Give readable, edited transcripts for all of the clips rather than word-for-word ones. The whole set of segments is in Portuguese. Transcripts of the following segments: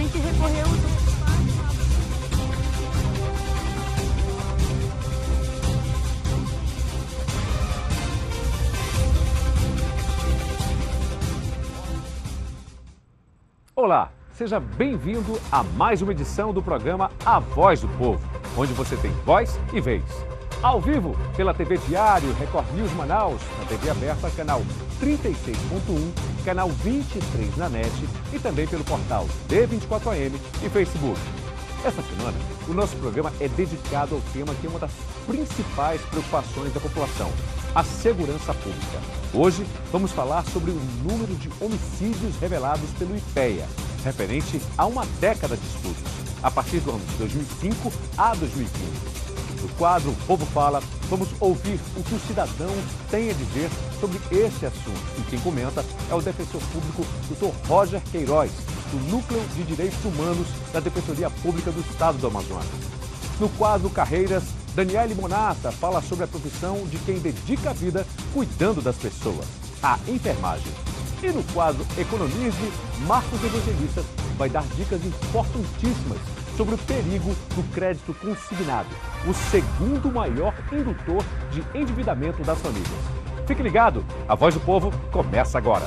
tem que recorrer ao... Olá, seja bem-vindo a mais uma edição do programa A Voz do Povo, onde você tem voz e vez. Ao vivo, pela TV Diário, Record News Manaus, na TV aberta, canal 36.1, canal 23 na NET e também pelo portal D24AM e Facebook. Essa semana, o nosso programa é dedicado ao tema que é uma das principais preocupações da população, a segurança pública. Hoje, vamos falar sobre o número de homicídios revelados pelo IPEA, referente a uma década de estudos, a partir do ano de 2005 a 2015. No quadro O Povo Fala, vamos ouvir o que o cidadão tem a dizer sobre este assunto. E quem comenta é o defensor público Dr. Roger Queiroz, do Núcleo de Direitos Humanos da Defensoria Pública do Estado do Amazonas. No quadro Carreiras, Daniele Monata fala sobre a profissão de quem dedica a vida cuidando das pessoas, a enfermagem. E no quadro Economize, Marcos Evangelista vai dar dicas importantíssimas sobre o perigo do crédito consignado, o segundo maior indutor de endividamento das famílias. Fique ligado, a Voz do Povo começa agora.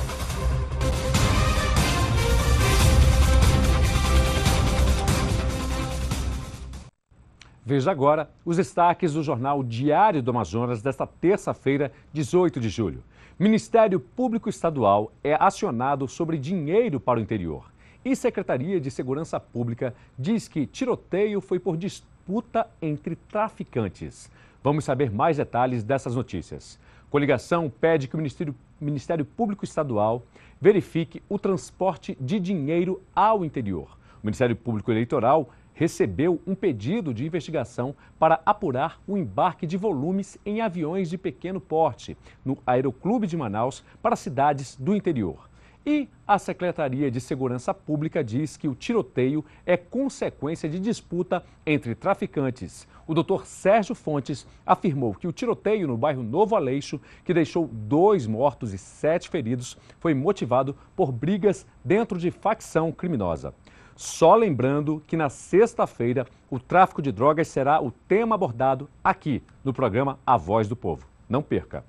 Veja agora os destaques do jornal Diário do Amazonas desta terça-feira, 18 de julho. Ministério Público Estadual é acionado sobre dinheiro para o interior. E Secretaria de Segurança Pública diz que tiroteio foi por disputa entre traficantes. Vamos saber mais detalhes dessas notícias. Coligação pede que o Ministério Público Estadual verifique o transporte de dinheiro ao interior. O Ministério Público Eleitoral recebeu um pedido de investigação para apurar o embarque de volumes em aviões de pequeno porte no Aeroclube de Manaus para cidades do interior. E a Secretaria de Segurança Pública diz que o tiroteio é consequência de disputa entre traficantes. O doutor Sérgio Fontes afirmou que o tiroteio no bairro Novo Aleixo, que deixou 2 mortos e 7 feridos, foi motivado por brigas dentro de facção criminosa. Só lembrando que na sexta-feira o tráfico de drogas será o tema abordado aqui no programa A Voz do Povo. Não perca!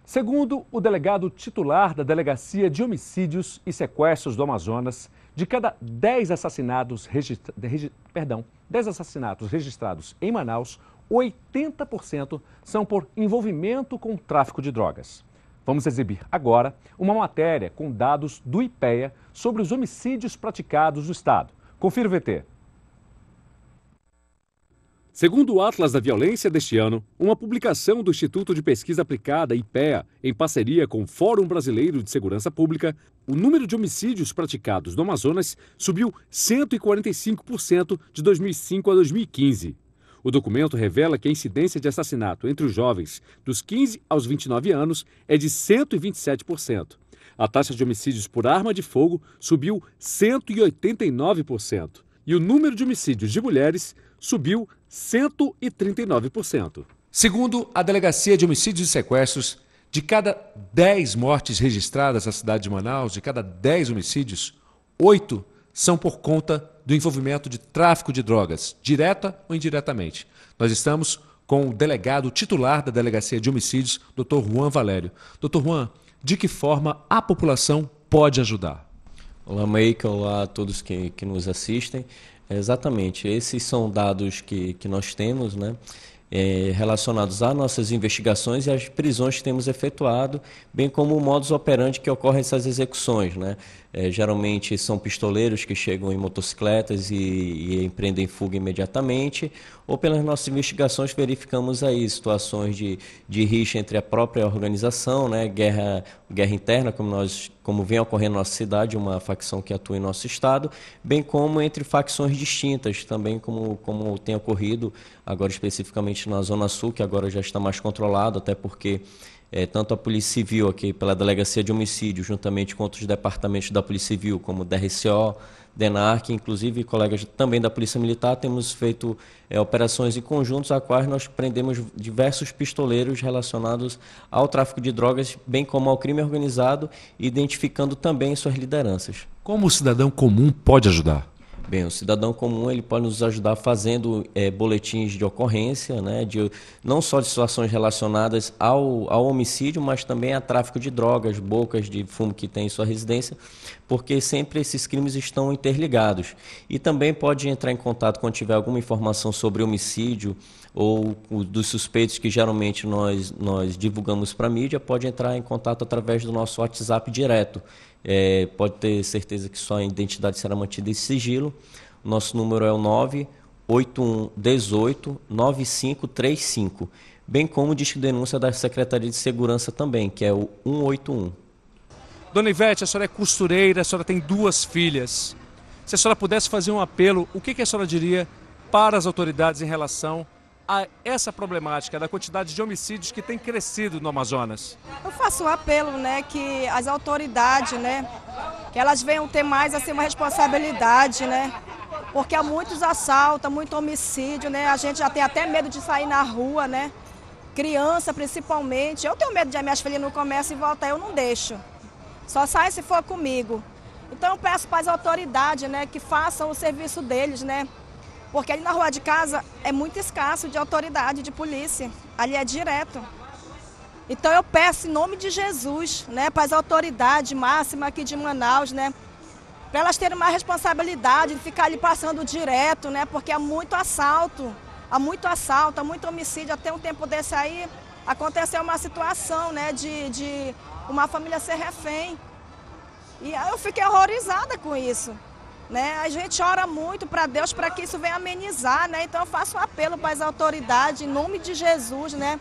Segundo o delegado titular da Delegacia de Homicídios e Sequestros do Amazonas, de cada 10 assassinatos registrados em Manaus, 80% são por envolvimento com o tráfico de drogas. Vamos exibir agora uma matéria com dados do IPEA sobre os homicídios praticados no estado. Confira o VT. Segundo o Atlas da Violência deste ano, uma publicação do Instituto de Pesquisa Aplicada, IPEA, em parceria com o Fórum Brasileiro de Segurança Pública, o número de homicídios praticados no Amazonas subiu 145% de 2005 a 2015. O documento revela que a incidência de assassinato entre os jovens dos 15 aos 29 anos é de 127%. A taxa de homicídios por arma de fogo subiu 189%. E o número de homicídios de mulheres subiu 139%. Segundo a Delegacia de Homicídios e Sequestros, de cada 10 mortes registradas na cidade de Manaus, de cada 10 homicídios, 8 são por conta do envolvimento de tráfico de drogas, direta ou indiretamente. Nós estamos com o delegado titular da Delegacia de Homicídios, Dr. Juan Valério. Dr. Juan, de que forma a população pode ajudar? Olá, Meika, olá a todos que nos assistem. Exatamente, esses são dados que nós temos, né, relacionados às nossas investigações e às prisões que temos efetuado, bem como o modus operandi que ocorre essas execuções, né? Geralmente são pistoleiros que chegam em motocicletas e empreendem fuga imediatamente, ou pelas nossas investigações verificamos aí situações de rixa entre a própria organização, né? Guerra interna, como vem ocorrendo na nossa cidade, uma facção que atua em nosso estado, bem como entre facções distintas, também como tem ocorrido agora especificamente na Zona Sul, que agora já está mais controlado, até porque tanto a Polícia Civil aqui pela Delegacia de Homicídio, juntamente com outros departamentos da Polícia Civil, como DRCO, DENARC, inclusive colegas também da Polícia Militar, temos feito operações em conjuntos, a quais nós prendemos diversos pistoleiros relacionados ao tráfico de drogas, bem como ao crime organizado, identificando também suas lideranças. Como o cidadão comum pode ajudar? Bem, o cidadão comum ele pode nos ajudar fazendo boletins de ocorrência, né, não só de situações relacionadas ao homicídio, mas também a tráfico de drogas, bocas de fumo que tem em sua residência, porque sempre esses crimes estão interligados. E também pode entrar em contato quando tiver alguma informação sobre homicídio ou dos suspeitos que geralmente nós divulgamos para a mídia, pode entrar em contato através do nosso WhatsApp direto. Pode ter certeza que sua identidade será mantida em sigilo. O nosso número é o 981189535, bem como o disco de denúncia da Secretaria de Segurança também, que é o 181. Dona Ivete, a senhora é costureira, a senhora tem 2 filhas. Se a senhora pudesse fazer um apelo, o que a senhora diria para as autoridades em relação a essa problemática da quantidade de homicídios que tem crescido no Amazonas? Eu faço um apelo, né, que as autoridades, né, que elas venham ter mais assim uma responsabilidade, né, porque há muitos assaltos, muito homicídio, né, a gente já tem até medo de sair na rua, né, criança principalmente. Eu tenho medo de minhas filhas no comércio e voltar, eu não deixo, só saio se for comigo. Então eu peço para as autoridades, né, que façam o serviço deles, né, porque ali na rua de casa é muito escasso de autoridade, de polícia. Ali é direto. Então eu peço em nome de Jesus, né, para as autoridades máximas aqui de Manaus, né, para elas terem mais responsabilidade de ficar ali passando direto, né, porque há muito assalto, há muito homicídio. Até um tempo desse aí aconteceu uma situação, né, de uma família ser refém. E eu fiquei horrorizada com isso. Né? A gente ora muito para Deus para que isso venha amenizar, né? Então eu faço um apelo para as autoridades, em nome de Jesus, né?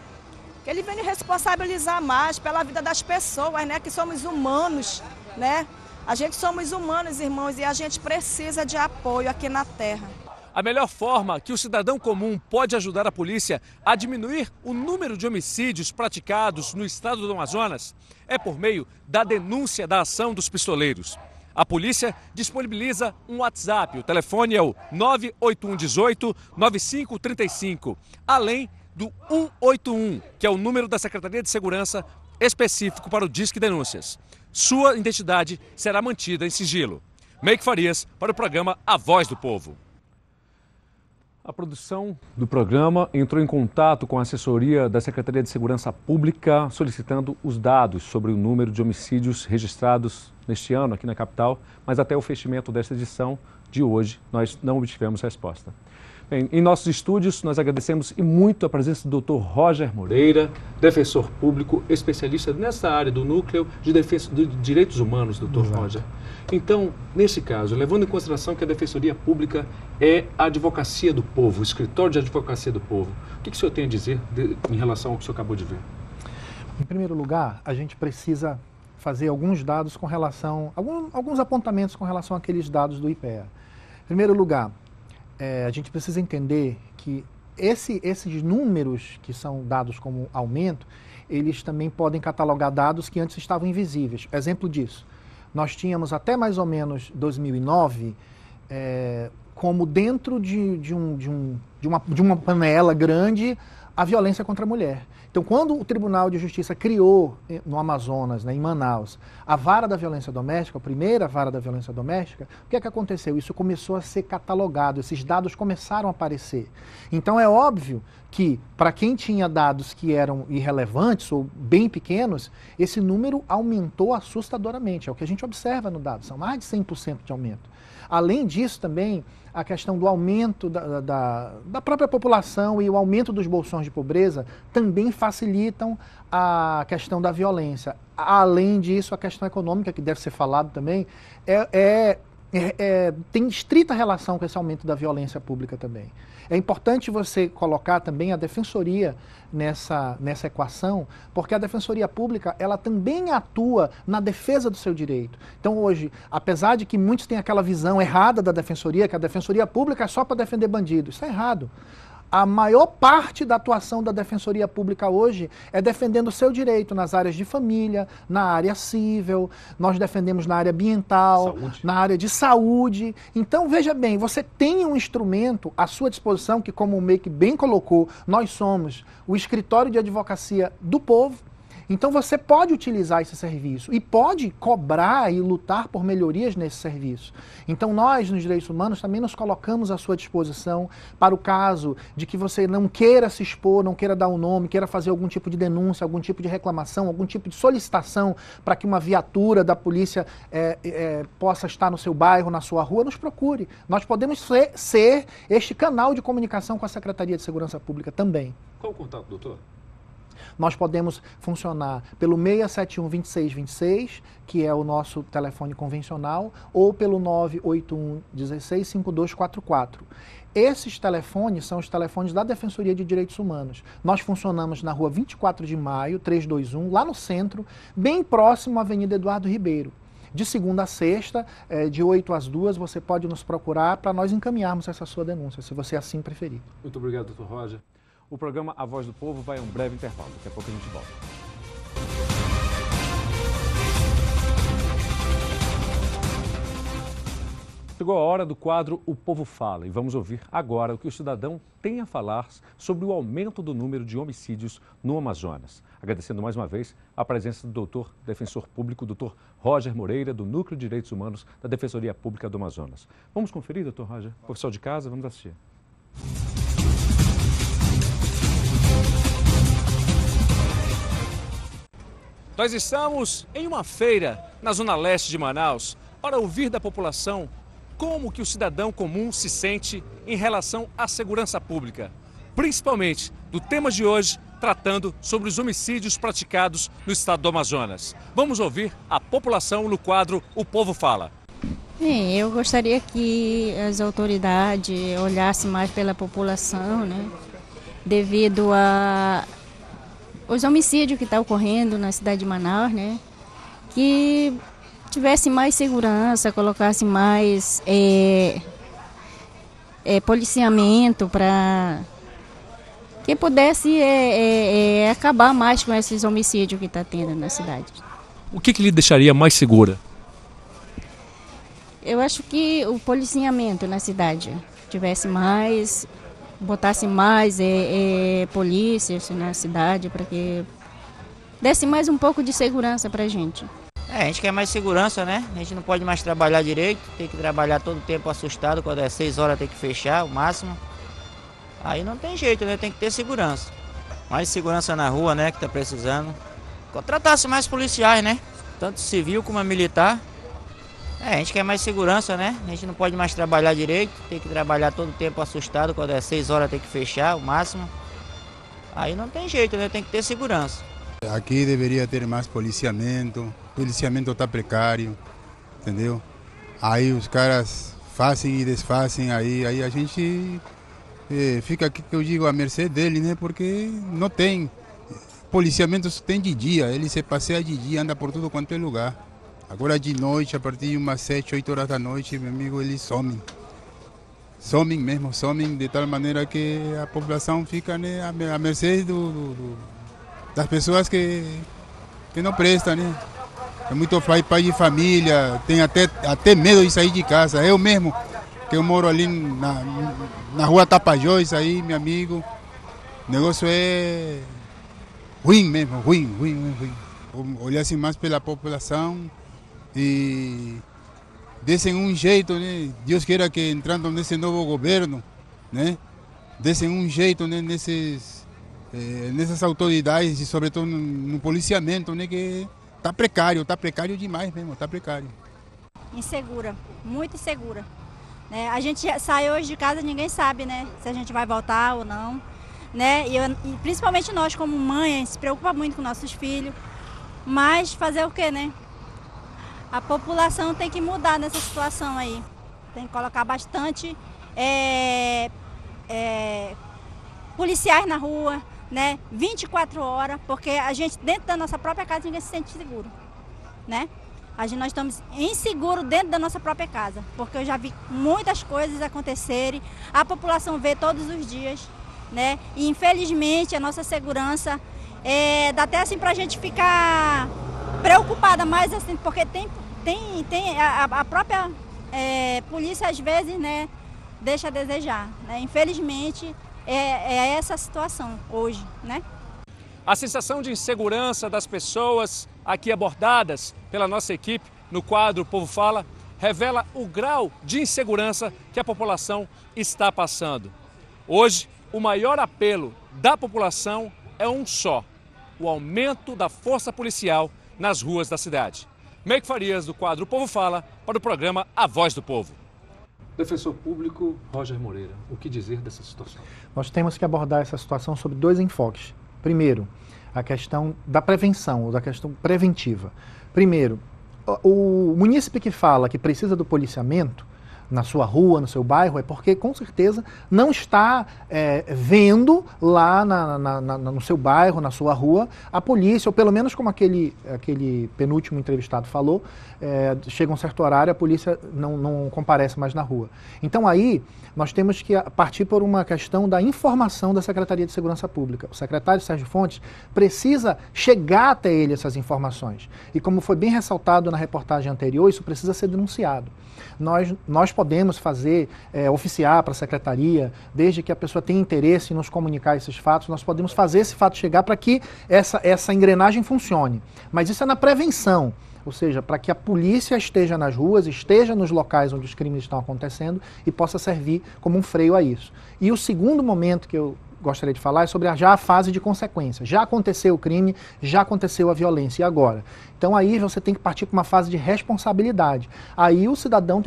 Que Ele venha responsabilizar mais pela vida das pessoas, né? Que somos humanos, né? A gente somos humanos, irmãos, e a gente precisa de apoio aqui na terra. A melhor forma que o cidadão comum pode ajudar a polícia a diminuir o número de homicídios praticados no estado do Amazonas é por meio da denúncia da ação dos pistoleiros. A polícia disponibiliza um WhatsApp, o telefone é o 98118-9535, além do 181, que é o número da Secretaria de Segurança específico para o Disque Denúncias. Sua identidade será mantida em sigilo. Meike Farias para o programa A Voz do Povo. A produção do programa entrou em contato com a assessoria da Secretaria de Segurança Pública solicitando os dados sobre o número de homicídios registrados neste ano aqui na capital, mas até o fechamento desta edição de hoje nós não obtivemos resposta. Bem, em nossos estúdios nós agradecemos e muito a presença do Dr. Roger Moreira, defensor público, especialista nessa área do núcleo de defesa de direitos humanos, Dr. Roger. Então, nesse caso, levando em consideração que a Defensoria Pública é a advocacia do povo, o escritório de advocacia do povo, o que o senhor tem a dizer em relação ao que o senhor acabou de ver? Em primeiro lugar, a gente precisa fazer alguns dados com relação, alguns apontamentos com relação àqueles dados do IPEA. Em primeiro lugar, a gente precisa entender que esses números que são dados como aumento, eles também podem catalogar dados que antes estavam invisíveis. Exemplo disso, nós tínhamos até mais ou menos 2009, como dentro de uma panela grande, a violência contra a mulher. Então, quando o Tribunal de Justiça criou no Amazonas, né, em Manaus, a vara da violência doméstica, a primeira vara da violência doméstica, o que é que aconteceu? Isso começou a ser catalogado, esses dados começaram a aparecer. Então, é óbvio que, para quem tinha dados que eram irrelevantes ou bem pequenos, esse número aumentou assustadoramente. É o que a gente observa no dado, são mais de 100% de aumento. Além disso, também, a questão do aumento da própria população e o aumento dos bolsões de pobreza também facilitam a questão da violência. Além disso, a questão econômica, que deve ser falado também, tem estrita relação com esse aumento da violência pública também. É importante você colocar também a Defensoria nessa equação, porque a Defensoria Pública, ela também atua na defesa do seu direito. Então hoje, apesar de que muitos têm aquela visão errada da Defensoria, que a Defensoria Pública é só para defender bandido, isso é errado. A maior parte da atuação da Defensoria Pública hoje é defendendo o seu direito nas áreas de família, na área civil, nós defendemos na área ambiental, na área de saúde. Então, veja bem, você tem um instrumento à sua disposição, que como o Meike bem colocou, nós somos o escritório de advocacia do povo. Então você pode utilizar esse serviço e pode cobrar e lutar por melhorias nesse serviço. Então nós, nos direitos humanos, também nos colocamos à sua disposição para o caso de que você não queira se expor, não queira dar o nome, queira fazer algum tipo de denúncia, algum tipo de reclamação, algum tipo de solicitação para que uma viatura da polícia possa estar no seu bairro, na sua rua, nos procure. Nós podemos ser este canal de comunicação com a Secretaria de Segurança Pública também. Qual o contato, doutor? Nós podemos funcionar pelo 671-2626, que é o nosso telefone convencional, ou pelo 981-16-5244. Esses telefones são os telefones da Defensoria de Direitos Humanos. Nós funcionamos na rua 24 de Maio, 321, lá no centro, bem próximo à Avenida Eduardo Ribeiro. De segunda a sexta, de 8 às 2, você pode nos procurar para nós encaminharmos essa sua denúncia, se você assim preferir. Muito obrigado, doutor Roger. O programa A Voz do Povo vai a um breve intervalo. Daqui a pouco a gente volta. Chegou a hora do quadro O Povo Fala e vamos ouvir agora o que o cidadão tem a falar sobre o aumento do número de homicídios no Amazonas. Agradecendo mais uma vez a presença do doutor defensor público, doutor Roger Moreira, do Núcleo de Direitos Humanos da Defensoria Pública do Amazonas. Vamos conferir, doutor Roger? Professor de casa, vamos assistir. Nós estamos em uma feira na zona leste de Manaus para ouvir da população como que o cidadão comum se sente em relação à segurança pública, principalmente do tema de hoje, tratando sobre os homicídios praticados no estado do Amazonas. Vamos ouvir a população no quadro O Povo Fala. Eu gostaria que as autoridades olhassem mais pela população, né? Devido os homicídios que estão ocorrendo na cidade de Manaus, né? Que tivesse mais segurança, colocasse mais policiamento para que pudesse acabar mais com esses homicídios que está tendo na cidade. O que lhe deixaria mais segura? Eu acho que o policiamento na cidade tivesse mais, botasse mais polícias na cidade para que desse mais um pouco de segurança para a gente. A gente quer mais segurança, né? A gente não pode mais trabalhar direito, tem que trabalhar todo o tempo assustado, quando é 6 horas tem que fechar, o máximo. Aí não tem jeito, né? Tem que ter segurança. Mais segurança na rua, né? Que tá precisando. Contratasse mais policiais, né? Tanto civil como militar. A gente quer mais segurança, né? A gente não pode mais trabalhar direito, tem que trabalhar todo o tempo assustado, quando é 6 horas tem que fechar, o máximo. Aí não tem jeito, né? Tem que ter segurança. Aqui deveria ter mais policiamento, o policiamento está precário, entendeu? Aí os caras fazem e desfazem, aí a gente fica aqui, que eu digo, à mercê dele, né? Porque não tem policiamento, tem de dia, ele se passeia de dia, anda por tudo quanto é lugar. Agora de noite, a partir de umas 7, 8 horas da noite, meu amigo, eles somem. Somem mesmo, somem de tal maneira que a população fica, né, à mercê das pessoas que não prestam, né? É muito pai de família, tem até medo de sair de casa. Eu mesmo, que eu moro ali na rua Tapajós, aí, meu amigo, o negócio é ruim mesmo, ruim. Olhassem mais pela população e dessem um jeito, né? Deus queira que entrando nesse novo governo, né? Dessem um jeito, né? Nessas autoridades e sobretudo no policiamento, né? Que tá precário demais mesmo, tá precário. Insegura, muito insegura. Né? A gente sai hoje de casa, ninguém sabe, né? Se a gente vai voltar ou não. Né? E principalmente nós como mãe, a gente se preocupa muito com nossos filhos. Mas fazer o quê, né? A população tem que mudar nessa situação aí. Tem que colocar bastante policiais na rua, né? 24 horas, porque a gente dentro da nossa própria casa ninguém se sente seguro, né? Nós estamos inseguros dentro da nossa própria casa, porque eu já vi muitas coisas acontecerem, a população vê todos os dias, né? E infelizmente a nossa segurança dá até assim pra gente ficar preocupada mais assim, porque tem a própria polícia às vezes, né, deixa a desejar, né? Infelizmente é essa a situação hoje, né? A sensação de insegurança das pessoas aqui abordadas pela nossa equipe no quadro Povo Fala revela o grau de insegurança que a população está passando. Hoje, o maior apelo da população é um só: o aumento da força policial nas ruas da cidade. Meike Farias, do quadro Povo Fala, para o programa A Voz do Povo. Defensor público Roger Moreira, o que dizer dessa situação? Nós temos que abordar essa situação sob dois enfoques. Primeiro, a questão da prevenção, ou da questão preventiva. Primeiro, o munícipe que fala que precisa do policiamento na sua rua, no seu bairro, é porque com certeza não está vendo lá no seu bairro, na sua rua, a polícia, ou pelo menos como aquele penúltimo entrevistado falou, chega um certo horário, a polícia não comparece mais na rua. Então aí nós temos que partir por uma questão da informação da Secretaria de Segurança Pública. O secretário Sérgio Fontes precisa chegar até ele essas informações. E como foi bem ressaltado na reportagem anterior, isso precisa ser denunciado. Nós podemos fazer, oficiar para a Secretaria, desde que a pessoa tenha interesse em nos comunicar esses fatos, nós podemos fazer esse fato chegar para que essa engrenagem funcione. Mas isso é na prevenção, ou seja, para que a polícia esteja nas ruas, esteja nos locais onde os crimes estão acontecendo e possa servir como um freio a isso. E o segundo momento que eu gostaria de falar é sobre já a fase de consequência. Já aconteceu o crime, já aconteceu a violência, e agora? Então aí você tem que partir para uma fase de responsabilidade. Aí o cidadão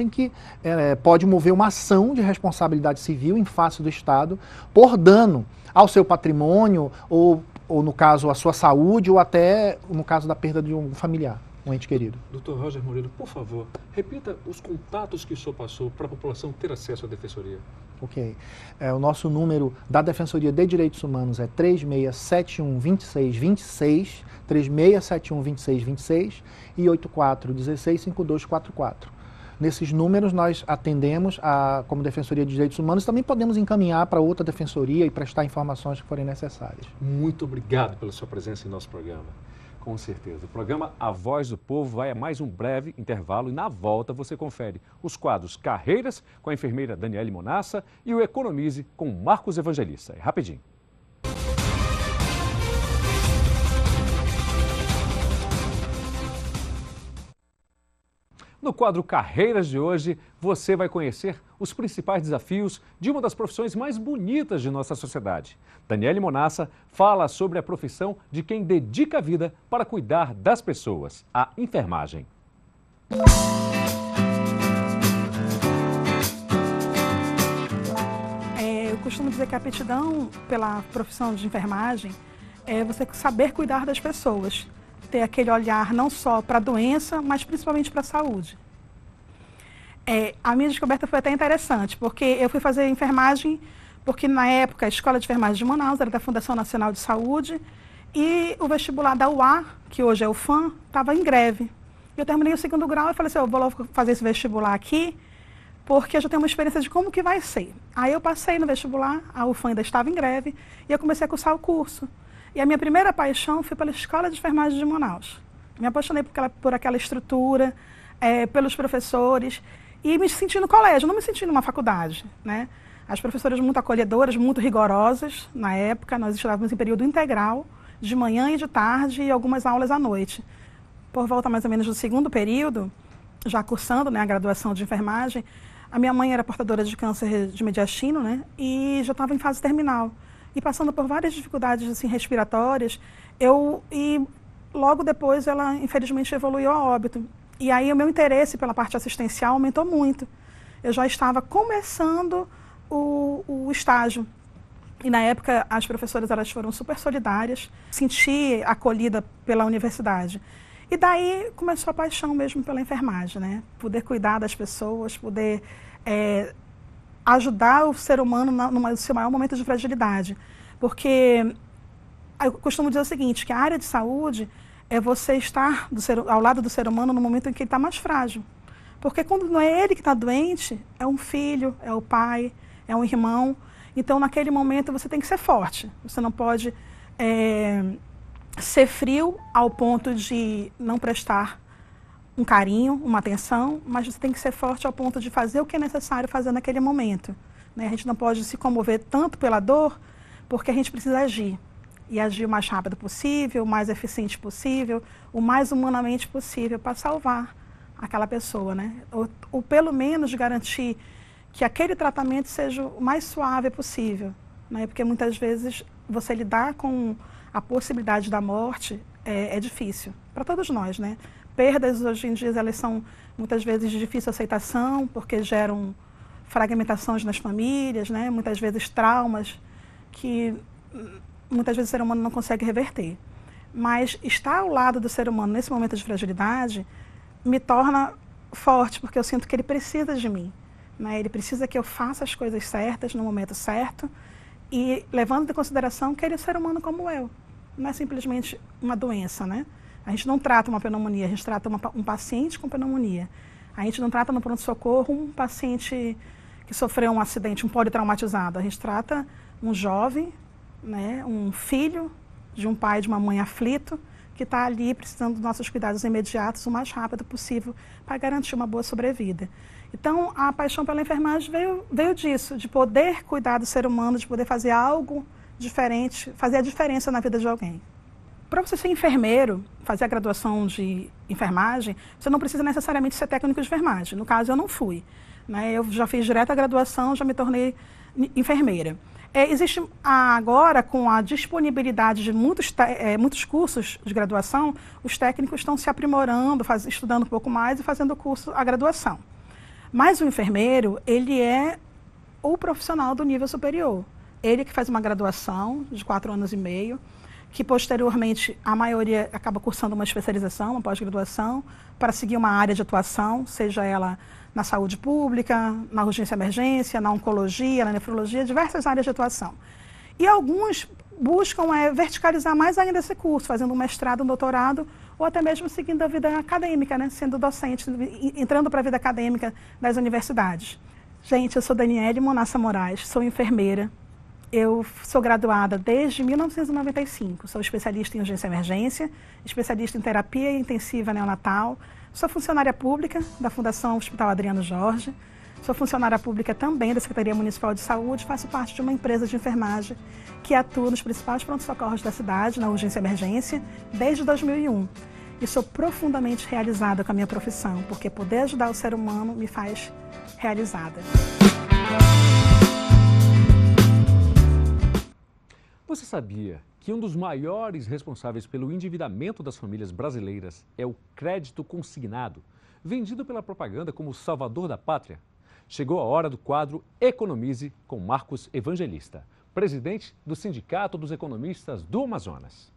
pode mover uma ação de responsabilidade civil em face do Estado por dano ao seu patrimônio, ou no caso a sua saúde, ou até no caso da perda de um familiar, um ente querido. Doutor Roger Moreira, por favor, repita os contatos que o senhor passou para a população ter acesso à Defensoria. Ok. O nosso número da Defensoria de Direitos Humanos é 3671-2626, 3671-2626 e 8416-5244. Nesses números nós atendemos como Defensoria de Direitos Humanos, também podemos encaminhar para outra defensoria e prestar informações que forem necessárias. Muito obrigado pela sua presença em nosso programa. Com certeza. O programa A Voz do Povo vai a mais um breve intervalo e na volta você confere os quadros Carreiras com a enfermeira Daniele Monassa e o Economize com Marcos Evangelista. É rapidinho. No quadro Carreiras de hoje, você vai conhecer os principais desafios de uma das profissões mais bonitas de nossa sociedade. Daniele Monassa fala sobre a profissão de quem dedica a vida para cuidar das pessoas, a enfermagem. Eu costumo dizer que a aptidão pela profissão de enfermagem é você saber cuidar das pessoas. Ter aquele olhar não só para a doença, mas principalmente para a saúde. A minha descoberta foi até interessante, porque eu fui fazer enfermagem, porque na época a Escola de Enfermagem de Manaus era da Fundação Nacional de Saúde e o vestibular da UA, que hoje é o FAM, estava em greve. Eu terminei o 2º grau e falei assim, eu vou logo fazer esse vestibular aqui, porque eu já tenho uma experiência de como que vai ser. Aí eu passei no vestibular, a UFAM ainda estava em greve, e eu comecei a cursar o curso. E a minha primeira paixão foi pela Escola de Enfermagem de Manaus. Me apaixonei por aquela estrutura, pelos professores, e me senti no colégio, não me senti numa faculdade, né? As professoras muito acolhedoras, muito rigorosas. Na época, nós estudávamos em período integral, de manhã e de tarde, e algumas aulas à noite. Por volta mais ou menos do 2º período, já cursando, né, a graduação de enfermagem, a minha mãe era portadora de câncer de mediastino, né? E já estava em fase terminal. E passando por várias dificuldades assim, respiratórias, e logo depois ela infelizmente evoluiu a óbito. E aí o meu interesse pela parte assistencial aumentou muito. Eu já estava começando o estágio. E na época as professoras elas foram super solidárias, senti acolhida pela universidade. E daí começou a paixão mesmo pela enfermagem, né? Poder cuidar das pessoas, poder ajudar o ser humano no seu maior momento de fragilidade. Porque eu costumo dizer o seguinte, que a área de saúde é você estar ao lado do ser humano no momento em que ele está mais frágil. Porque quando não é ele que está doente, é um filho, é o pai, é um irmão. Então, naquele momento, você tem que ser forte. Você não pode ser frio ao ponto de não prestar um carinho, uma atenção, mas você tem que ser forte ao ponto de fazer o que é necessário fazer naquele momento, né? A gente não pode se comover tanto pela dor, porque a gente precisa agir. e agir o mais rápido possível, o mais eficiente possível, o mais humanamente possível para salvar aquela pessoa, né? Ou pelo menos garantir que aquele tratamento seja o mais suave possível, né? Porque muitas vezes você lidar com a possibilidade da morte é difícil para todos nós, né? Perdas hoje em dia elas são muitas vezes de difícil aceitação porque geram fragmentações nas famílias, né? Muitas vezes traumas que muitas vezes o ser humano não consegue reverter. Mas estar ao lado do ser humano nesse momento de fragilidade me torna forte, porque eu sinto que ele precisa de mim, né? Ele precisa que eu faça as coisas certas no momento certo e levando em consideração que ele é um ser humano como eu. Não é simplesmente uma doença, né? A gente não trata uma pneumonia, a gente trata um paciente com pneumonia. A gente não trata no pronto-socorro um paciente que sofreu um acidente, um politraumatizado. A gente trata um jovem, né, um filho de um pai e de uma mãe aflito, que está ali precisando dos nossos cuidados imediatos o mais rápido possível para garantir uma boa sobrevida. Então, a paixão pela enfermagem veio disso, de poder cuidar do ser humano, de poder fazer algo diferente, fazer a diferença na vida de alguém. Para você ser enfermeiro, fazer a graduação de enfermagem, você não precisa necessariamente ser técnico de enfermagem. No caso, eu não fui, né? Eu já fiz direto a graduação, já me tornei enfermeira. Existe agora, com a disponibilidade de muitos cursos de graduação, os técnicos estão se aprimorando, estudando um pouco mais e fazendo o curso, a graduação. Mas o enfermeiro, ele é o profissional do nível superior. Ele que faz uma graduação de 4 anos e meio, que posteriormente a maioria acaba cursando uma especialização, uma pós-graduação, para seguir uma área de atuação, seja ela na saúde pública, na urgência e emergência, na oncologia, na nefrologia, diversas áreas de atuação. E alguns buscam verticalizar mais ainda esse curso, fazendo um mestrado, um doutorado, ou até mesmo seguindo a vida acadêmica, né? Sendo docente, entrando para a vida acadêmica das universidades. Gente, eu sou Daniele Monassa Moraes, sou enfermeira. Eu sou graduada desde 1995, sou especialista em urgência e emergência, especialista em terapia intensiva neonatal, sou funcionária pública da Fundação Hospital Adriano Jorge, sou funcionária pública também da Secretaria Municipal de Saúde, faço parte de uma empresa de enfermagem que atua nos principais pronto-socorros da cidade, na urgência e emergência, desde 2001. E sou profundamente realizada com a minha profissão, porque poder ajudar o ser humano me faz realizada. Você sabia que um dos maiores responsáveis pelo endividamento das famílias brasileiras é o crédito consignado, vendido pela propaganda como o salvador da pátria? Chegou a hora do quadro Economize com Marcos Evangelista, presidente do Sindicato dos Economistas do Amazonas.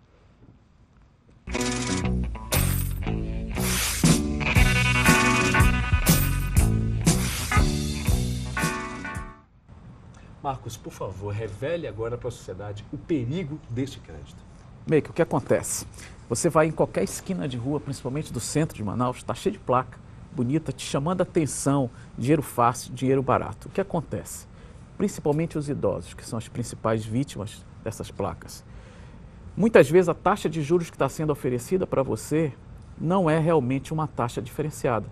Marcos, por favor, revele agora para a sociedade o perigo deste crédito. Meike, o que acontece? Você vai em qualquer esquina de rua, principalmente do centro de Manaus, está cheio de placa, bonita, te chamando a atenção, dinheiro fácil, dinheiro barato. O que acontece? Principalmente os idosos, que são as principais vítimas dessas placas. Muitas vezes a taxa de juros que está sendo oferecida para você não é realmente uma taxa diferenciada.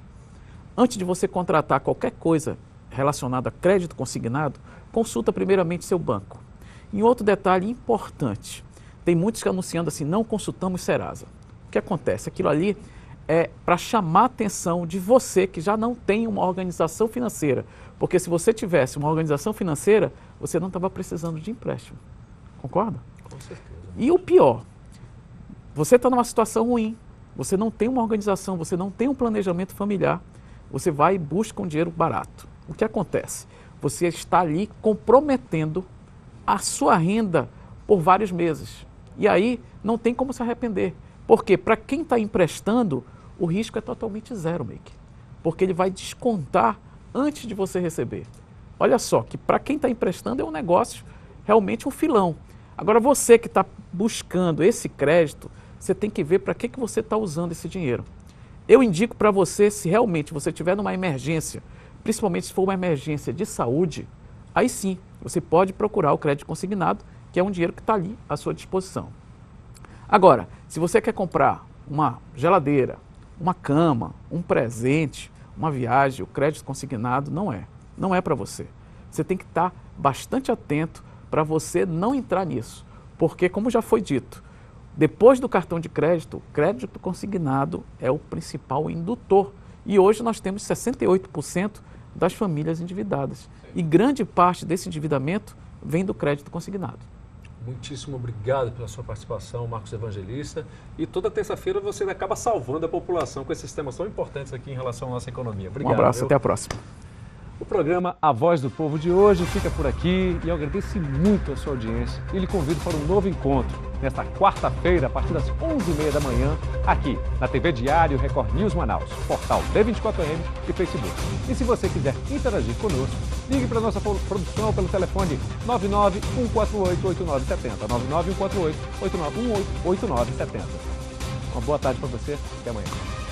Antes de você contratar qualquer coisa relacionada a crédito consignado, consulta primeiramente seu banco. E outro detalhe importante, tem muitos que anunciando assim, não consultamos Serasa. O que acontece? Aquilo ali é para chamar a atenção de você que já não tem uma organização financeira. Porque se você tivesse uma organização financeira, você não estava precisando de empréstimo. Concorda? Com certeza. E o pior, você está numa situação ruim, você não tem uma organização, você não tem um planejamento familiar, você vai e busca um dinheiro barato. O que acontece? Você está ali comprometendo a sua renda por vários meses. E aí não tem como se arrepender. Porque para quem está emprestando, o risco é totalmente zero, Meike. Porque ele vai descontar antes de você receber. Olha só, que para quem está emprestando é um negócio realmente um filão. Agora você que está buscando esse crédito, você tem que ver para que você está usando esse dinheiro. Eu indico para você, se realmente você estiver numa emergência, principalmente se for uma emergência de saúde, aí sim, você pode procurar o crédito consignado, que é um dinheiro que está ali à sua disposição. Agora, se você quer comprar uma geladeira, uma cama, um presente, uma viagem, o crédito consignado não é para você. Você tem que estar bastante atento para você não entrar nisso, Porque, como já foi dito, depois do cartão de crédito, o crédito consignado é o principal indutor. E hoje nós temos 68% das famílias endividadas. E grande parte desse endividamento vem do crédito consignado. Muitíssimo obrigado pela sua participação, Marcos Evangelista. E toda terça-feira você acaba salvando a população com esses temas tão importantes aqui em relação à nossa economia. Obrigado. Um abraço, até a próxima. O programa A Voz do Povo de hoje fica por aqui e eu agradeço muito a sua audiência e lhe convido para um novo encontro nesta quarta-feira, a partir das 11h30 da manhã, aqui na TV Diário Record News Manaus, portal D24M e Facebook. E se você quiser interagir conosco, ligue para a nossa produção pelo telefone 991488970, 991488970. Uma boa tarde para você, até amanhã.